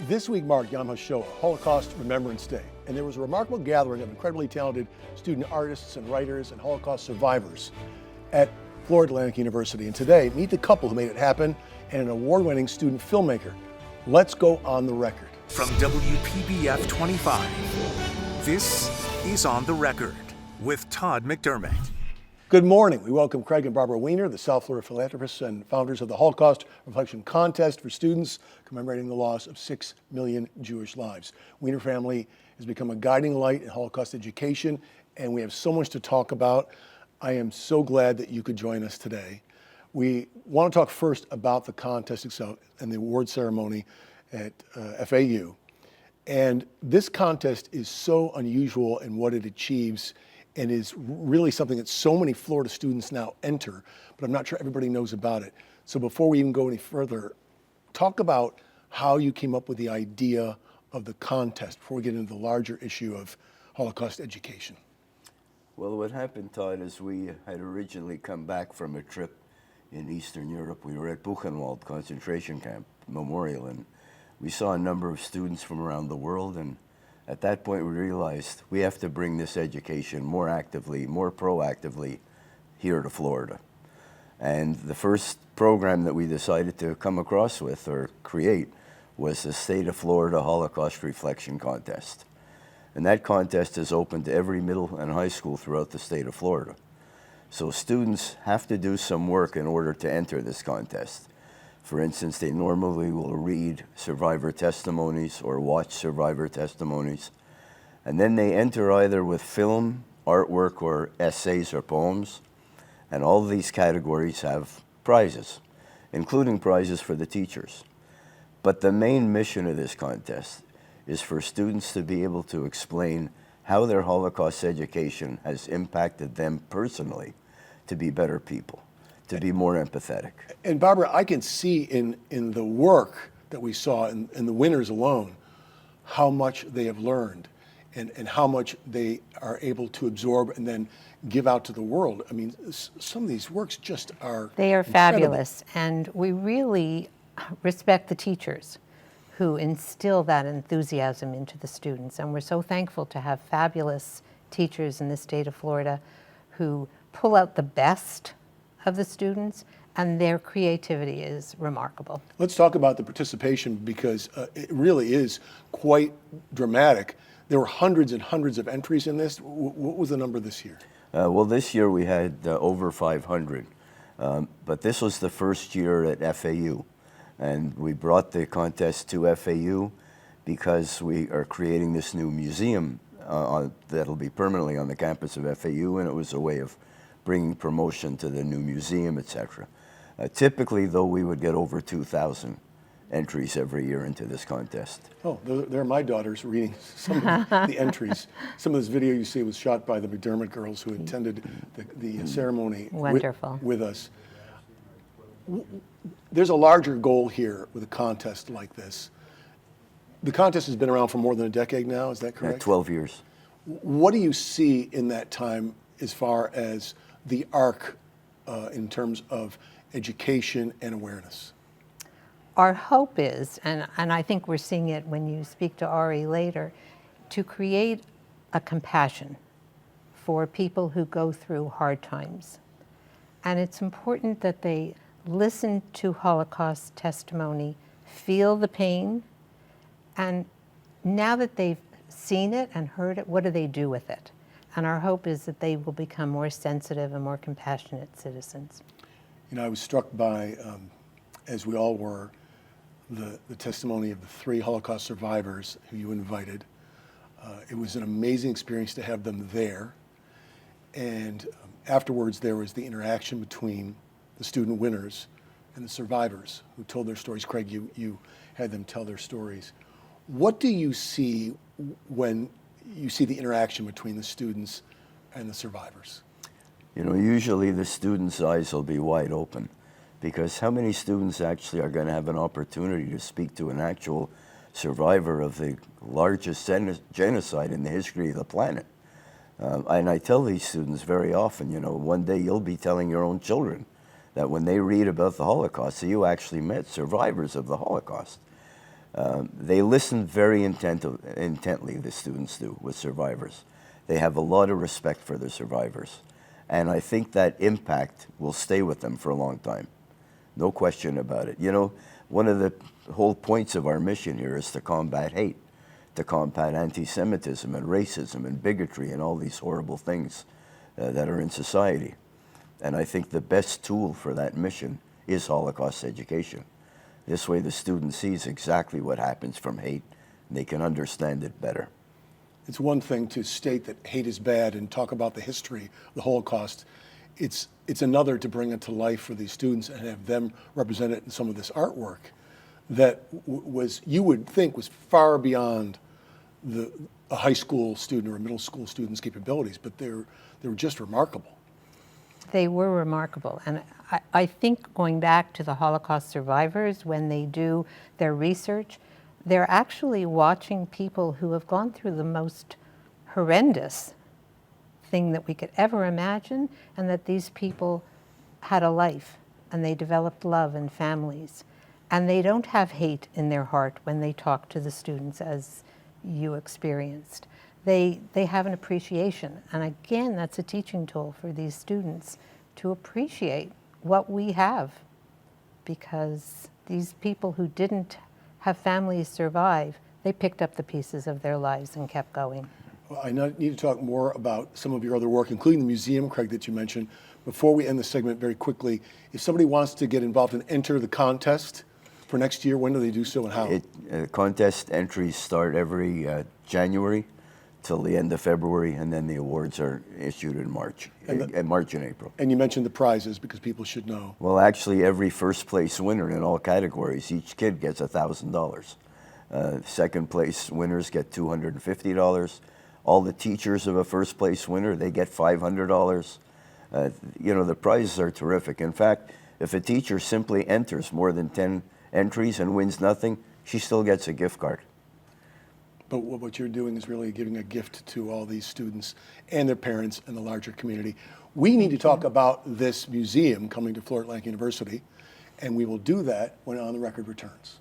This week marked Yom HaShoah, Holocaust Remembrance Day, and there was a remarkable gathering of incredibly talented student artists and writers and Holocaust survivors at Florida Atlantic University. And today, meet the couple who made it happen and an award-winning student filmmaker. Let's go on the record. From WPBF 25, this is On the Record with Todd McDermott. Good morning. We welcome Craig and Barbara Weiner, the South Florida philanthropists and founders of the Holocaust Reflection Contest for students commemorating the loss of 6 million Jewish lives. Weiner family has become a guiding light in Holocaust education, and we have so much to talk about. I am so glad that you could join us today. We want to talk first about the contest itself and the award ceremony at FAU. And this contest is so unusual in what it achieves and is really something that so many Florida students now enter, but I'm not sure everybody knows about it. So before we even go any further, talk about how you came up with the idea of the contest before we get into the larger issue of Holocaust education. Well, what happened, Todd, is we had originally come back from a trip in Eastern Europe. We were at Buchenwald concentration camp memorial, and we saw a number of students from around the world, and at that point, we realized we have to bring this education more actively, more proactively here to Florida. And the first program that we decided to come across with or create was the State of Florida Holocaust Reflection Contest. And that contest is open to every middle and high school throughout the state of Florida. So students have to do some work in order to enter this contest. For instance, they normally will read survivor testimonies or watch survivor testimonies, and then they enter either with film, artwork, or essays or poems, and all of these categories have prizes, including prizes for the teachers. But the main mission of this contest is for students to be able to explain how their Holocaust education has impacted them personally to be better people, to be more empathetic. And Barbara, I can see in the work that we saw in the winners alone, how much they have learned and how much they are able to absorb and then give out to the world. I mean, some of these works just are They are incredible. fabulous, and we really respect the teachers who instill that enthusiasm into the students. And we're so thankful to have fabulous teachers in the state of Florida who pull out the best of the students, and their creativity is remarkable. Let's talk about the participation because it really is quite dramatic. There were hundreds and hundreds of entries in this. What was the number this year? Well, this year we had over 500, but this was the first year at FAU. And we brought the contest to FAU because we are creating this new museum that'll be permanently on the campus of FAU, and it was a way of bringing promotion to the new museum, etc. Typically, though, we would get over 2,000 entries every year into this contest. Oh, there are my daughters reading some of the entries. Some of this video you see was shot by the McDermott girls who attended the ceremony Wonderful. With us. There's a larger goal here with a contest like this. The contest has been around for more than a decade now, is that correct? 12 years. What do you see in that time as far as the arc in terms of education and awareness? Our hope is, and I think we're seeing it when you speak to Ari later, to create a compassion for people who go through hard times. And it's important that they listen to Holocaust testimony, feel the pain, and now that they've seen it and heard it, what do they do with it? And our hope is that they will become more sensitive and more compassionate citizens. You know, I was struck by, as we all were, the testimony of the 3 Holocaust survivors who you invited. It was an amazing experience to have them there. And afterwards, there was the interaction between the student winners and the survivors who told their stories. Craig, you had them tell their stories. What do you see when you see the interaction between the students and the survivors? You know, usually the students' eyes will be wide open, because how many students actually are going to have an opportunity to speak to an actual survivor of the largest genocide in the history of the planet? And I tell these students very often, you know, one day you'll be telling your own children that when they read about the Holocaust, that you actually met survivors of the Holocaust. They listen very intently, the students do, with survivors. They have a lot of respect for the survivors. And I think that impact will stay with them for a long time. No question about it. You know, one of the whole points of our mission here is to combat hate, to combat anti-Semitism and racism and bigotry and all these horrible things that are in society. And I think the best tool for that mission is Holocaust education. This way the student sees exactly what happens from hate, and they can understand it better. It's one thing to state that hate is bad and talk about the history of the Holocaust. It's another to bring it to life for these students and have them represent it in some of this artwork that was, you would think, was far beyond a high school student or a middle school student's capabilities, but they were just remarkable. They were remarkable. And I think going back to the Holocaust survivors, when they do their research, they're actually watching people who have gone through the most horrendous thing that we could ever imagine, and that these people had a life, and they developed love and families. And they don't have hate in their heart when they talk to the students, as you experienced. They have an appreciation. And again, that's a teaching tool for these students to appreciate what we have, because these people who didn't have families survive, they picked up the pieces of their lives and kept going. Well, I need to talk more about some of your other work, including the museum, Craig, that you mentioned. Before we end the segment, very quickly, if somebody wants to get involved and enter the contest for next year, when do they do so and how? Contest entries start every January till the end of February, and then the awards are issued in March, March and April. And you mentioned the prizes because people should know. Well, actually, every first place winner in all categories, each kid gets $1,000. Second place winners get $250. All the teachers of a first place winner, they get $500. You know, the prizes are terrific. In fact, if a teacher simply enters more than 10 entries and wins nothing, she still gets a gift card. But what you're doing is really giving a gift to all these students and their parents and the larger community. We need to talk about this museum coming to Florida Atlantic University, and we will do that when On the Record returns.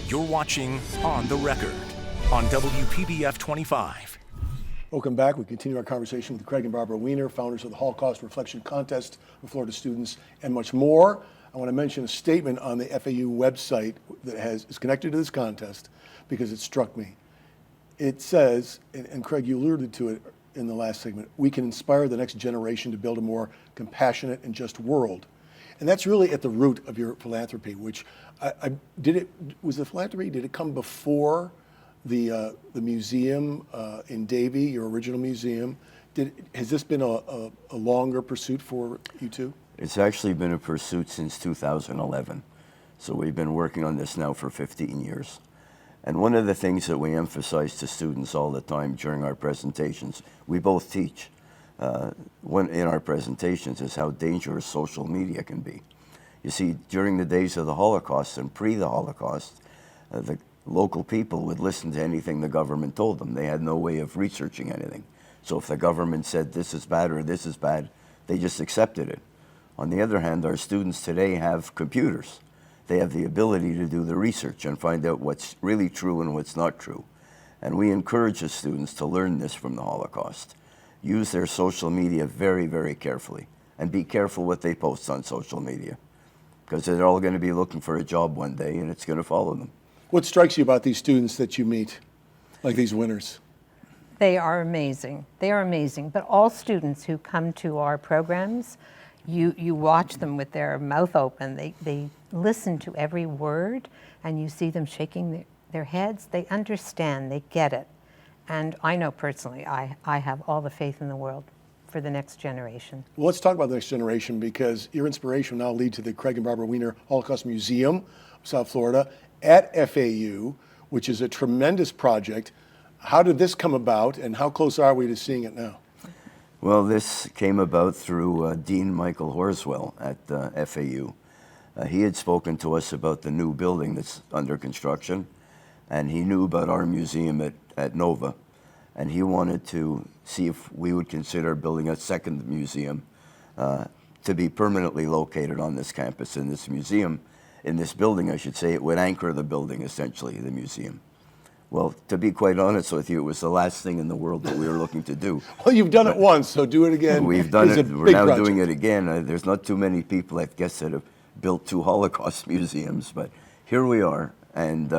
You're watching On the Record on WPBF 25. Welcome back. We continue our conversation with Craig and Barbara Weiner, founders of the Holocaust Reflection Contest for Florida students, and much more. I want to mention a statement on the FAU website that is connected to this contest because it struck me. It says, and Craig, you alluded to it in the last segment, we can inspire the next generation to build a more compassionate and just world. And that's really at the root of your philanthropy, which was the philanthropy, did it come before the museum in Davie, your original museum? Has this been a longer pursuit for you two? It's actually been a pursuit since 2011. So we've been working on this now for 15 years. And one of the things that we emphasize to students all the time during our presentations, we both teach in our presentations, is how dangerous social media can be. You see, during the days of the Holocaust and pre the Holocaust, the local people would listen to anything the government told them. They had no way of researching anything. So if the government said this is bad or this is bad, they just accepted it. On the other hand, our students today have computers. They have the ability to do the research and find out what's really true and what's not true. And we encourage the students to learn this from the Holocaust. Use their social media very, very carefully. And be careful what they post on social media, because they're all going to be looking for a job one day and it's going to follow them. What strikes you about these students that you meet, like these winners? They are amazing. They are amazing. But all students who come to our programs, you watch them with their mouth open. They listen to every word, and you see them shaking their heads. They understand. They get it. And I know personally, I have all the faith in the world for the next generation. Well, let's talk about the next generation, because your inspiration will now lead to the Craig and Barbara Weiner Holocaust Museum of South Florida at FAU, which is a tremendous project. How did this come about, and how close are we to seeing it now? Well, this came about through Dean Michael Horswell at FAU. He had spoken to us about the new building that's under construction, and he knew about our museum at Nova, and he wanted to see if we would consider building a second museum to be permanently located on this campus in this museum, in this building, I should say. It would anchor the building, essentially, the museum. Well, to be quite honest with you, it was the last thing in the world that we were looking to do. Well, you've done it once, so do it again. We've done It's it. a We're big now project. doing it again. There's not too many people, I guess, that have built 2 Holocaust museums, but here we are, and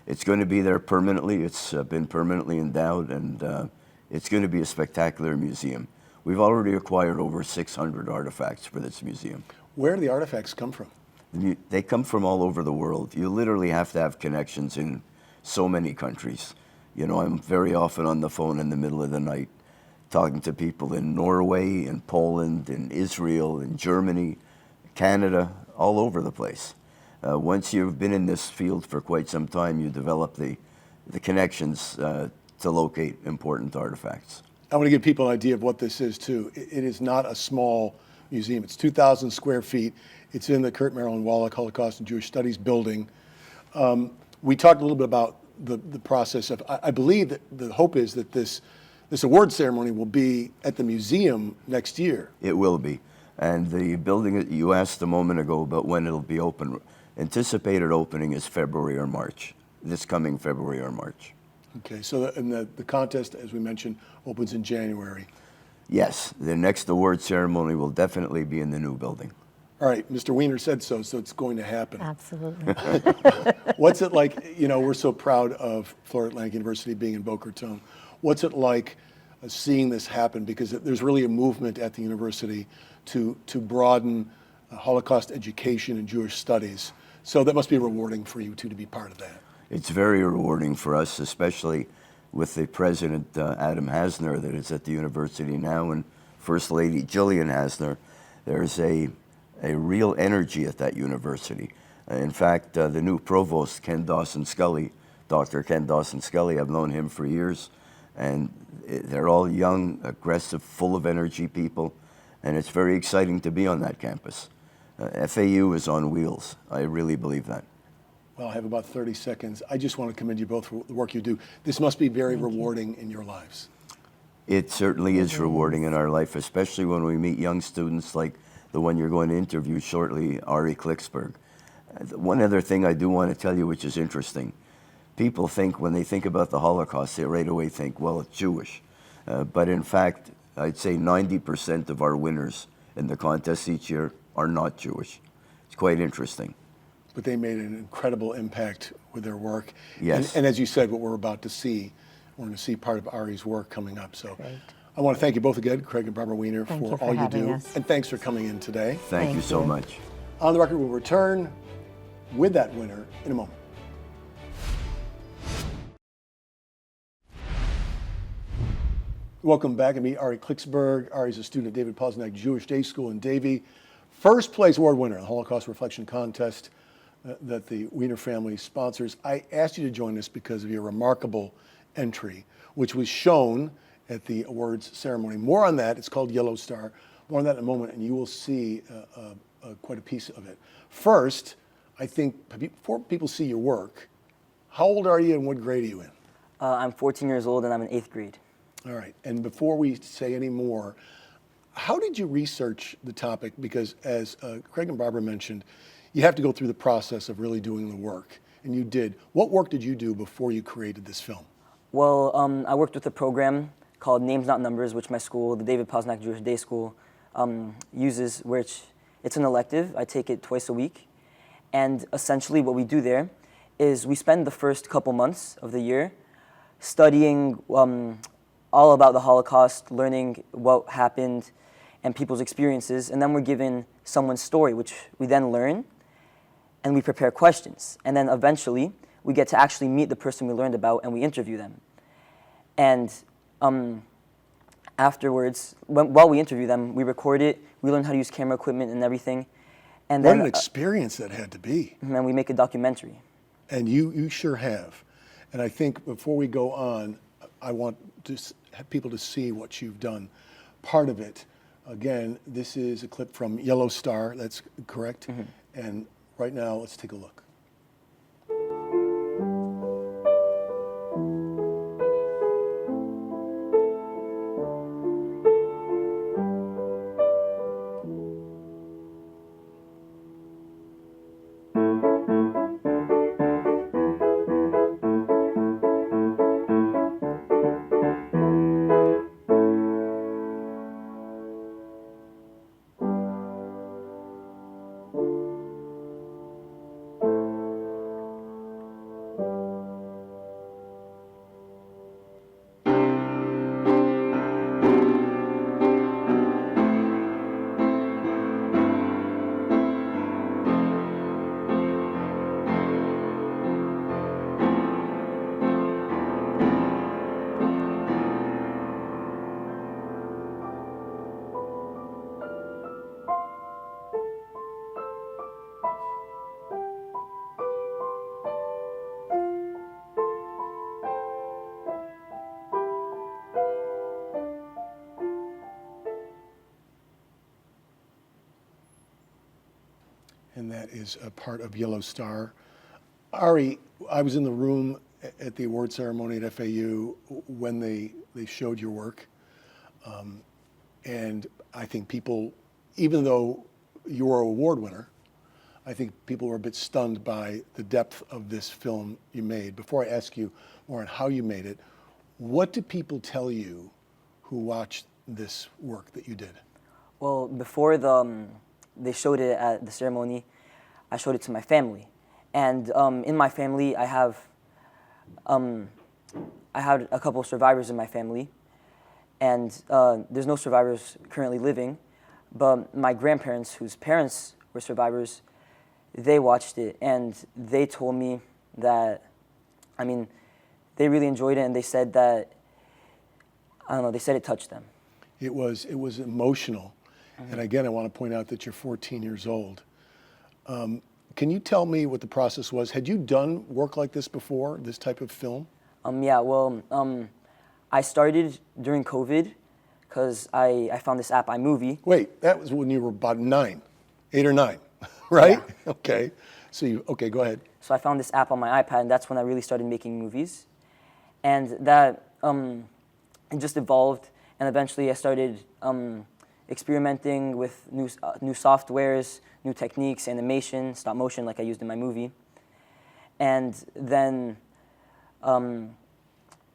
it's going to be there permanently. It's been permanently endowed, and it's going to be a spectacular museum. We've already acquired over 600 artifacts for this museum. Where do the artifacts come from? They come from all over the world. You literally have to have connections in so many countries. You know, I'm very often on the phone in the middle of the night talking to people in Norway, in Poland, in Israel, in Germany, Canada, all over the place. Once you've been in this field for quite some time, you develop the connections to locate important artifacts. I want to give people an idea of what this is, too. It is not a small museum. It's 2,000 square feet. It's in the Kurt Marilyn Wallach Holocaust and Jewish Studies building. We talked a little bit about the process of, I believe that the hope is that this award ceremony will be at the museum next year. It will be. And the building that you asked a moment ago about when it'll be open, anticipated opening is February or March, this coming February or March. Okay, so the contest, as we mentioned, opens in January. Yes, the next award ceremony will definitely be in the new building. All right, Mr. Weiner said so it's going to happen. Absolutely. What's it like, you know, we're so proud of Florida Atlantic University being in Boca Raton. What's it like seeing this happen? Because there's really a movement at the university to broaden Holocaust education and Jewish studies. So that must be rewarding for you, too, to be part of that. It's very rewarding for us, especially with the president, Adam Hasner, that is at the university now, and First Lady Jillian Hasner. There's a real energy at that university. In fact, the new provost, Ken Dawson-Scully, Dr. Ken Dawson-Scully, I've known him for years, and they're all young, aggressive, full of energy people, and it's very exciting to be on that campus. FAU is on wheels. I really believe that. Well, I have about 30 seconds. I just want to commend you both for the work you do. This must be very rewarding in your lives. It certainly is rewarding in our life, especially when we meet young students like the one you're going to interview shortly, Ari Klicksberg. One other thing I do want to tell you, which is interesting. People think, when they think about the Holocaust, they right away think, well, it's Jewish. But in fact, I'd say 90% of our winners in the contest each year are not Jewish. It's quite interesting. But they made an incredible impact with their work. Yes. And as you said, what we're about to see, we're going to see part of Ari's work coming up. So Great. I want to thank you both again, Craig and Barbara Weiner, Thank for you for all you having do. us. And thanks for coming in today. Thank you Thank so you. much. On the Record will return with that winner in a moment. Welcome back. I'm Ari Klicksberg. Ari's a student at David Posnack Jewish Day School in Davie. First place award winner in the Holocaust Reflection Contest that the Weiner family sponsors. I asked you to join us because of your remarkable entry, which was shown at the awards ceremony. More on that. It's called Yellow Star. More on that in a moment, and you will see quite a piece of it. First, I think before people see your work, how old are you and what grade are you in? I'm 14 years old and I'm in 8th grade. All right, and before we say any more, how did you research the topic? Because as Craig and Barbara mentioned, you have to go through the process of really doing the work, and you did. What work did you do before you created this film? Well, I worked with a program called Names Not Numbers, which my school, the David Posnack Jewish Day School, uses, which it's an elective. I take it twice a week. And essentially what we do there is we spend the first couple months of the year studying all about the Holocaust, learning what happened and people's experiences, and then we're given someone's story, which we then learn, and we prepare questions. And then eventually, we get to actually meet the person we learned about and we interview them. And afterwards, while we interview them, we record it, we learn how to use camera equipment and everything. And What then an experience that had to be. and we make a documentary. And you sure have. And I think before we go on, I want to have people to see what you've done. Part of it, again, this is a clip from Yellow Star, that's correct? And right now, let's take a look. and that is a part of Yellow Star. Ari, I was in the room at the award ceremony at FAU when they showed your work. And I think people, even though you're an award winner, I think people were a bit stunned by the depth of this film you made. Before I ask you more on how you made it, what do people tell you who watched this work that you did? Well, before they showed it at the ceremony, I showed it to my family. And in my family, I had a couple of survivors in my family. And there's no survivors currently living. But my grandparents, whose parents were survivors, they watched it. And they told me that, I mean, they really enjoyed it. And they said that, I don't know, they said it touched them. It was emotional. And again, I want to point out that you're 14 years old. Can you tell me what the process was? Had you done work like this before, this type of film? Yeah, well, I started during COVID because I found this app, iMovie. Wait, that was when you were about 8 or 9, right? Yeah. Okay. So okay, go ahead. So I found this app on my iPad, and that's when I really started making movies. And that, it just evolved, and eventually I started experimenting with new softwares, new techniques, animation, stop motion like I used in my movie. And then,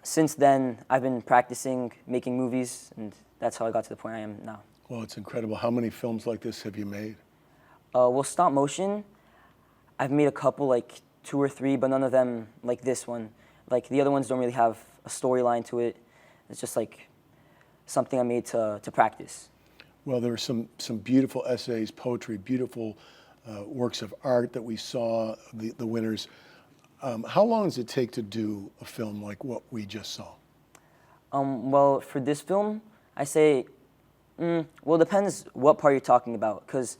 since then, I've been practicing making movies, and that's how I got to the point I am now. Well, it's incredible. How many films like this have you made? Well, stop motion, I've made a couple, like 2 or 3, but none of them like this one. Like the other ones don't really have a storyline to it. It's just like something I made to practice. Well, there were some beautiful essays, poetry, beautiful works of art that we saw, the winners. How long does it take to do a film like what we just saw? Well, for this film, I say, well, it depends what part you're talking about, because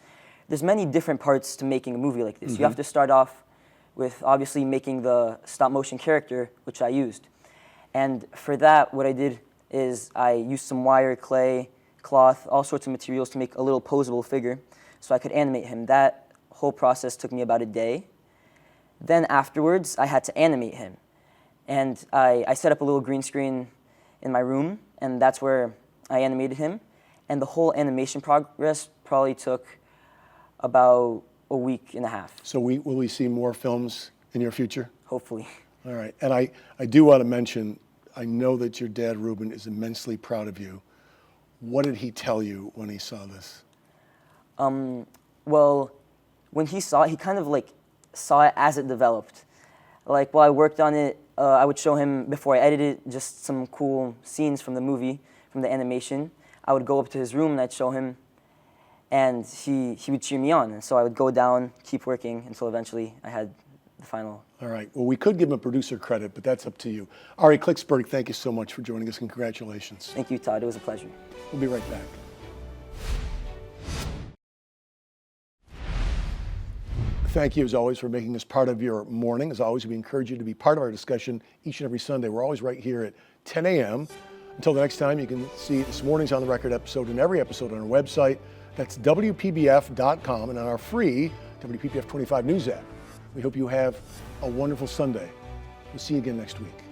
there's many different parts to making a movie like this. You have to start off with obviously making the stop motion character, which I used. And for that, what I did is I used some wire, clay, cloth, all sorts of materials to make a little posable figure so I could animate him. That whole process took me about a day. Then afterwards, I had to animate him. And I set up a little green screen in my room, and that's where I animated him. And the whole animation progress probably took about a week and a half. So will we see more films in your future? Hopefully. All right. And I do want to mention, I know that your dad, Ruben, is immensely proud of you. What did he tell you when he saw this? Well, when he saw it, he kind of like saw it as it developed. Like while I worked on it, I would show him, before I edited it, just some cool scenes from the movie, from the animation. I would go up to his room and I'd show him, and he would cheer me on. And so I would go down, keep working, until eventually I had the final. All right. Well, we could give him a producer credit, but that's up to you. Ari Klicksberg, thank you so much for joining us, and congratulations. Thank you, Todd. It was a pleasure. We'll be right back. Thank you, as always, for making us part of your morning. As always, we encourage you to be part of our discussion each and every Sunday. We're always right here at 10 a.m. Until the next time, you can see this morning's On the Record episode and every episode on our website. That's WPBF.com, and on our free WPBF 25 News app. We hope you have a wonderful Sunday. We'll see you again next week.